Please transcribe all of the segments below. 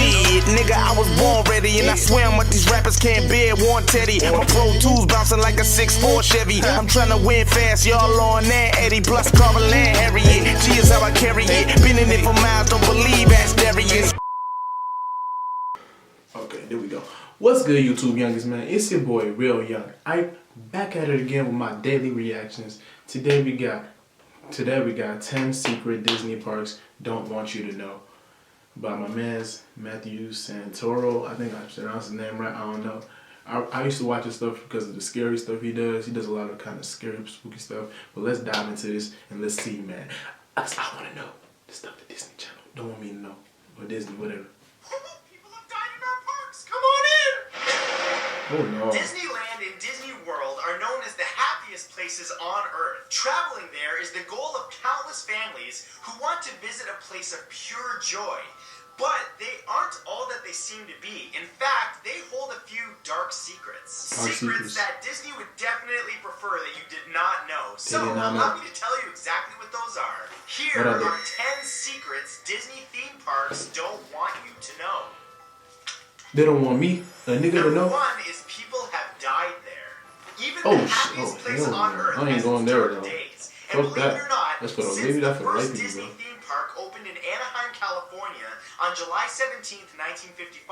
Shit, nigga, I was born ready, and I swear what these rappers can't bear. Warren Teddy, my Pro Tools bouncing like a 6'4 Chevy. I'm tryna win fast, y'all on that Eddie. Plus Carvel and Harriet. G is how I carry it. Been in it for miles, don't believe ask Darius. Okay, there we go. What's good, YouTube youngest man? It's your boy, Real Young. I back at it again with my daily reactions. Today we got 10 secret Disney parks don't want you to know by my man's Matthew Santoro. I think I pronounced his name right. I don't know. I used to watch his stuff because of the scary stuff he does. He does a lot of kind of scary, spooky stuff. But let's dive into this and let's see, man. I want to know the stuff the Disney Channel don't want me to know, or Disney, whatever. People have died in our parks. Come on in. Oh no. Disneyland and Disney World are known as the happiest places on Earth. Traveling there is the goal of countless families who want to visit a place of pure joy. But they aren't all that they seem to be. In fact, they hold a few dark secrets. Secrets that Disney would definitely prefer that you did not know. So, allow me to tell you exactly what those are. Here are 10 secrets Disney theme parks don't want you to know. They don't want me, a nigga, to know? Number 1 is people have died there. Even the happiest place on Earth I ain't has going its there, dark though. days. And believe it or not, that's for since the first people, Disney bro. theme park opened in Anaheim, California on July 17th, 1955,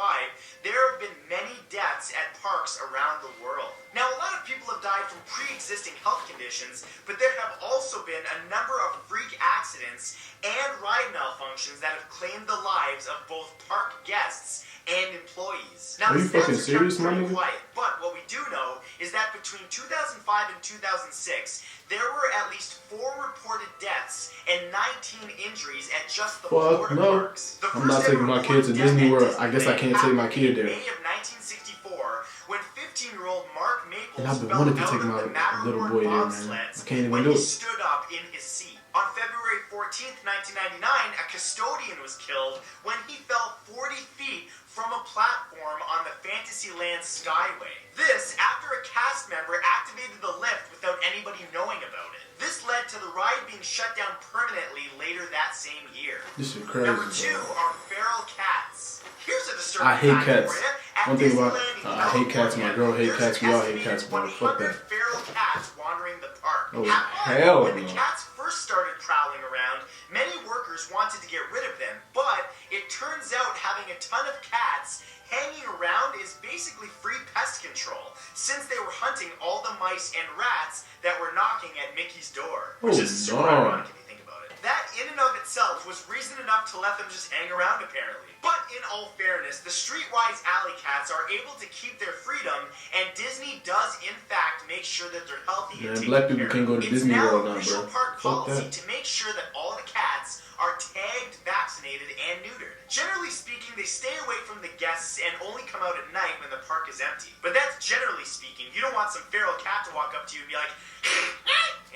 there have been many deaths at parks around the world. Now, a lot of people have died from pre-existing health conditions, but there have also been a number of freak accidents and ride malfunctions that have claimed the lives of both park guests and employees. Now, are you fucking serious, man? Quiet, but what we do know is that between 2005 and 2006, there were at least 4 reported deaths and 19 injuries at just the Florida parks. I'm not taking my kids to Disney World. I guess I can't take my kid there. In May of 1964, when 15-year-old Mark Maples and I've been fell wanting to out take of my the Matterhorn little boy there, man. bobsleds I can't even when do he it. stood up in his seat. On February 14th, 1999, a custodian was killed when he fell 40 feet from a platform on the Fantasyland Skyway. This after a cast member activated the lift without anybody knowing about it. This led to the ride being shut down permanently later that same year. This is crazy. Number 2 are feral cats. Here's a disturbing I hate fact cats. for you. One thing about I hate cats. My girl hates cats. We all hate cats, bro. Fuck that. Feral cats wandering the park. Oh hell When no. the cats first started prowling around, many workers wanted to get rid of them, but it turns out having a ton of cats hanging around is basically free pest control, since they were hunting all the mice and rats that were knocking at Mickey's door, which is super ironic if you think about it. That in and of itself was reason enough to let them just hang around, apparently. But in all fairness, the streetwise alley cats are able to keep their freedom, and Disney does in fact make sure that they're healthy and taken black people care can't go to of. Disney World now, It's now official bro. park Fuck policy that. to make sure that all the cats are tagged, vaccinated, and neutered. Generally speaking, they stay away from the guests and only come out at night when the park is empty. But that's generally speaking. You don't want some feral cat to walk up to you and be like,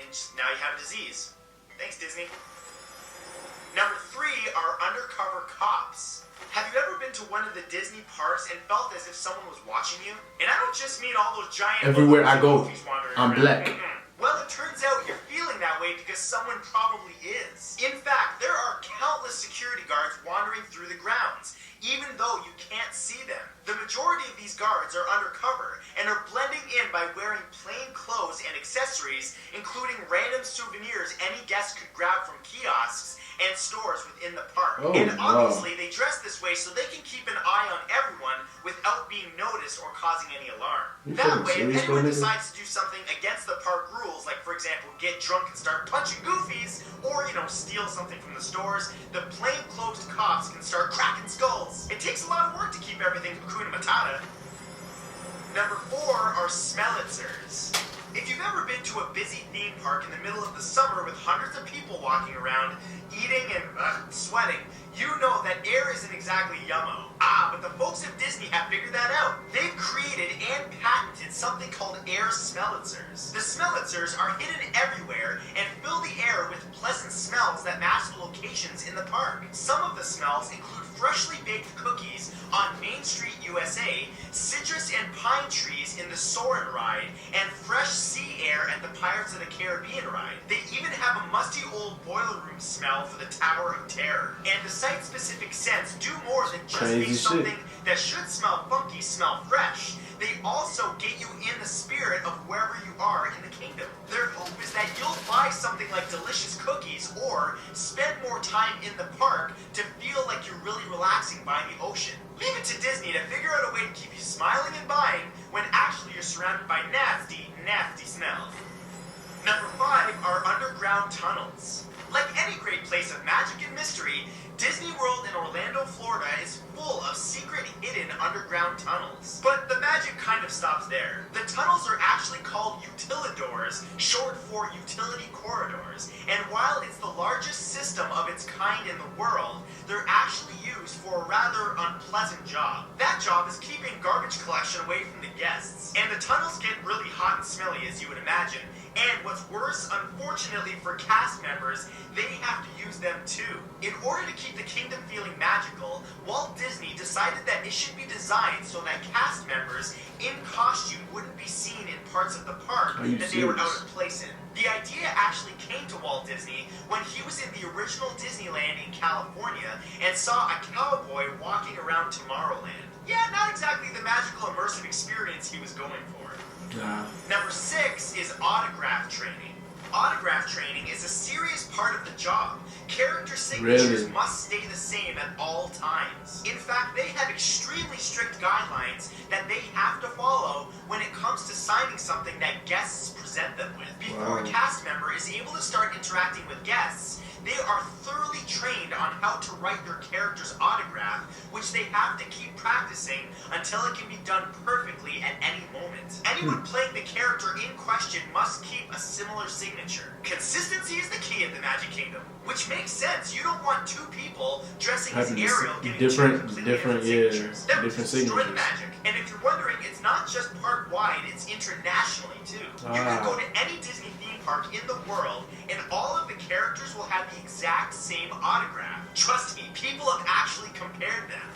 and just, now you have a disease. Thanks, Disney. Number 3 are undercover cops. Have you ever been to one of the Disney parks and felt as if someone was watching you? And I don't just mean all those giant Everywhere I go, I'm around. black. Well, it turns out you're feeling that way because someone probably is. In fact, there are countless security guards wandering through the grounds, even though you can't see them. The majority of these guards are undercover and are blending in by wearing plain clothes and accessories, including random souvenirs any guest could grab from kiosks and stores within the park. And obviously, they dress this way so they can keep an eye on everyone without being noticed or causing any alarm. That way, if anyone decides to do something against the park rules, like for example, get drunk and start punching goofies, or steal something from the stores, the plainclothes cops can start cracking skulls. It takes a lot of work to keep everything Hakuna Matata. Number 4 are smellitzers. If you've ever been to a busy theme park in the middle of the summer with hundreds of people walking around, eating and sweating, you know that air isn't exactly yummo. But the folks at Disney have figured that out. They've created and patented something called air smellitzers. The smellitzers are hidden everywhere and fill the air with pleasant smells that match the locations in the park. Some of the smells include freshly baked cookies on Main Street, USA, citrus and pine trees in the Soarin' ride, and fresh sea air at the Pirates of the Caribbean ride. They even have a musty old boiler room smell for the Tower of Terror. And the site-specific scents do more than just make something that should smell funky smell fresh. They also get you in the spirit of wherever you are in the kingdom. Their hope is that you'll buy something like delicious cookies or spend more time in the park to feel like you're really relaxing by the ocean. Leave it to Disney to figure out a way to keep you smiling and buying when actually you're surrounded by nasty, nasty smells. Number 5 are underground tunnels. Like any great place of magic and mystery, Disney World in Orlando, Florida is full of secret hidden underground tunnels. But the magic kind of stops there. The tunnels are actually called utilidors, short for utility corridors, and while it's the largest system of its kind in the world, they're actually used for a rather unpleasant job. That job is keeping garbage collection away from the guests. And the tunnels get really hot and smelly, as you would imagine. And what's worse, unfortunately for cast members, they have to use them too. In order to keep the kingdom feeling magical, Walt Disney decided that it should be designed so that cast members in costume wouldn't be seen in parts of the park that they were out of place in. The idea actually came to Walt Disney when he was in the original Disneyland in California and saw a cowboy walking around Tomorrowland. Yeah, not exactly the magical immersive experience he was going for. Number 6 is autograph training. Autograph training is a serious part of the job. Character signatures must stay the same at all times. In fact, they have extremely strict guidelines that they have to follow when it comes to signing something that guests present them with. Before a cast member is able to start interacting with guests, they are thoroughly trained on how to write their character's autograph, which they have to keep practicing until it can be done perfectly at any moment. Anyone playing the character in question must keep a similar signature. Consistency is the key at the Magic Kingdom, which makes sense. You don't want two people dressing as Ariel giving different signatures. That would destroy the magic. And if you're wondering, it's not just park-wide, it's internationally too. You can go to any Disney theme park in the world, and all of the characters will have the exact same autograph. Trust me, people have actually compared them.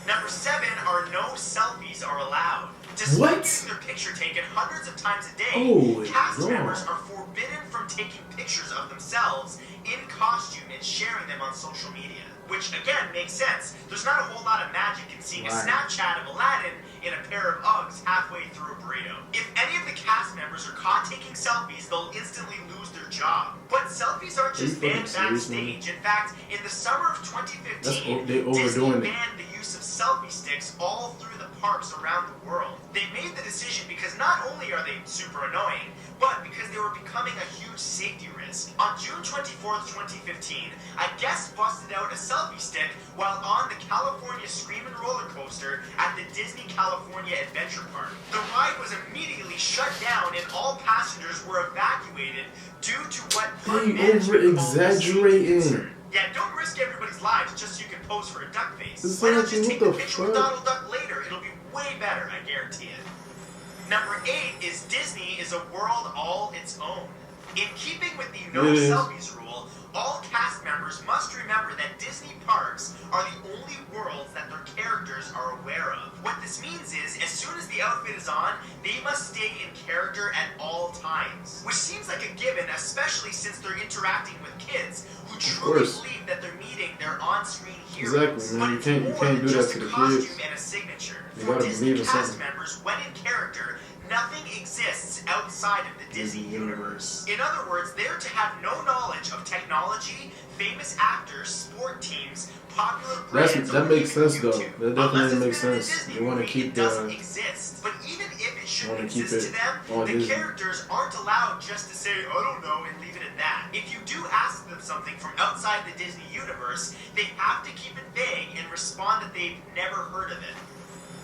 Number 7 are no selfies are allowed. Despite getting their picture taken hundreds of times a day, cast members are forbidden from taking pictures of themselves in costume and sharing them on social media. Which, again, makes sense. There's not a whole lot of magic in seeing a Snapchat of Aladdin in a pair of Uggs halfway through a burrito. If any of the cast members are caught taking selfies, they'll instantly lose their job. But selfies aren't just banned backstage. In fact, in the summer of 2015, Disney banned the use of selfie sticks all through the parks around the world. They made the decision because not only are they super annoying, but because they were becoming a huge safety risk. On June 24th, 2015, a guest busted out a selfie stick while on the California Screamin' Roller Coaster at the Disney California Adventure Park. The ride was immediately shut down and all passengers were evacuated due to what park management called over-exaggerating. Yeah, don't risk everybody's lives just so you can pose for a duck face. Why not just take the picture with Donald Duck later? It'll be way better, I guarantee it. Number 8 is Disney is a world all its own. In keeping with the no selfies rule, all cast members must remember that Disney parks are the only worlds that their characters are aware of. What this means is, as soon as the outfit is on, they must stay in character at all times. Which seems like a given, especially since they're interacting with kids who truly believe that they're meeting their on-screen heroes. Exactly, man. You can't do that to the kids. And a signature. You For gotta Disney believe in cast something. members, when in character, nothing exists outside of the Disney universe. In other words, they're to have no knowledge of technology, famous actors, sport teams, popular brands. That makes sense though. YouTube. That definitely makes sense. You want to keep the. Doesn't exist. But even if it should exist to them, the Disney. characters aren't allowed just to say, I don't know, and leave it at that. If you do ask them something from outside the Disney universe, they have to keep it vague and respond that they've never heard of it.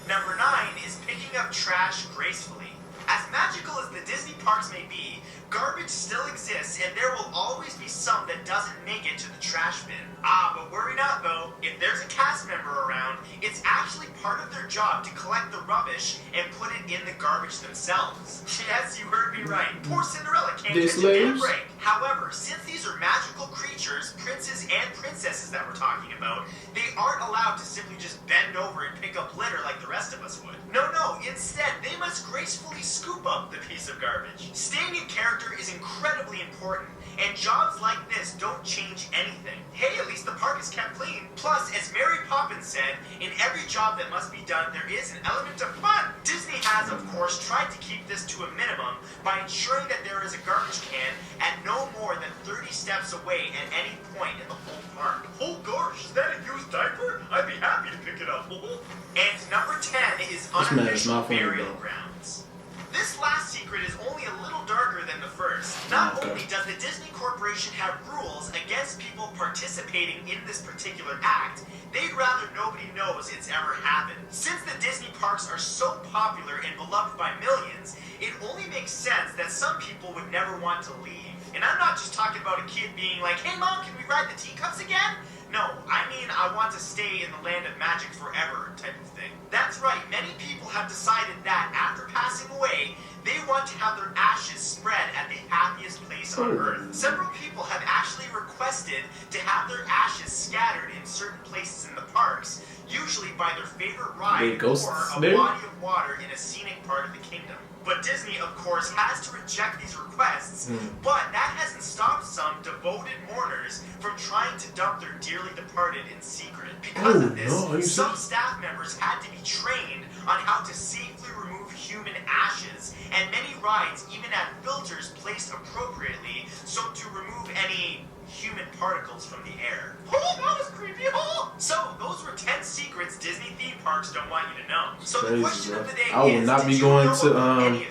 Number 9 is picking up trash gracefully. As magical as the Disney parks may be, garbage still exists and there will always be some that doesn't make it to the trash bin. But worry not though, if there's a cast member around, it's It's actually part of their job to collect the rubbish and put it in the garbage themselves. Yes, you heard me right. Poor Cinderella can't catch a damn break. However, since these are magical creatures, princes and princesses that we're talking about, they aren't allowed to simply just bend over and pick up litter like the rest of us would. No, instead, they must gracefully scoop up the piece of garbage. Staying in character is incredibly important, and jobs like this don't change anything. Hey, at least the park is kept clean. Plus, as Mary Poppins said, in every job that must be done, there is an element of fun. Disney has, of course, tried to keep this to a minimum by ensuring that there is a garbage can at no more than 30 steps away at any point in the whole park. Oh gosh, is that a used diaper? I'd be happy to pick it up. And number 10 is unofficial burial grounds. This last secret is only a little darker than the first. Not only does the Disney Corporation have rules against people participating in this particular act, they'd rather nobody knows it's ever happened. Since the Disney parks are so popular and beloved by millions, it only makes sense that some people would never want to leave. And I'm not just talking about a kid being like, hey mom, can we ride the teacups again? No, I mean I want to stay in the land of magic forever type of thing. That's right, many people have decided that after passing away, they want to have their ashes spread at the happiest place on earth. Several people have actually requested to have their ashes scattered in certain places in the parks, usually by their favorite ride or a body of water in a scenic part of the kingdom. But Disney, of course, has to reject these requests, but that hasn't stopped some devoted mourners from trying to dump their dearly departed in secret. Because of this, some staff members had to be trained on how to safely remove human ashes, and many rides even had filters placed appropriately so to remove any human particles from the air. Oh, that was creepy. Oh. So, those were 10 secrets Disney theme parks don't want you to know. So the question of the day is, I will not be going to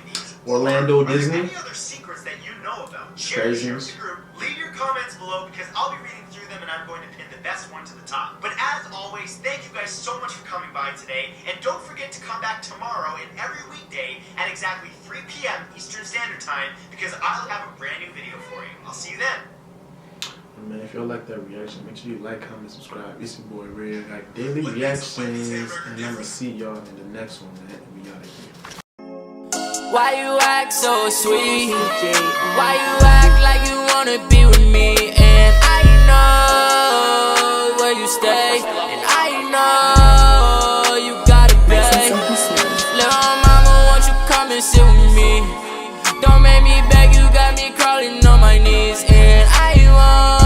Orlando Disney. Any other secrets that you know about? Share with the group. Leave your comments below because I'll be reading through them and I'm going to pin the best one to the top. But as always, thank you guys so much for coming by today, and don't forget to come back tomorrow and every weekday at exactly 3 p.m. Eastern Standard Time because I'll have a brand new video for you. I'll see you then. Man, if y'all like that reaction, make sure you like, comment, subscribe. It's your boy Red. Like daily reactions, and I'm gonna see y'all in the next one, man. We out of here. Why you act so sweet? Why you act like you wanna be with me? And I know where you stay, and I know you gotta pay. Little mama, won't you come and sit with me? Don't make me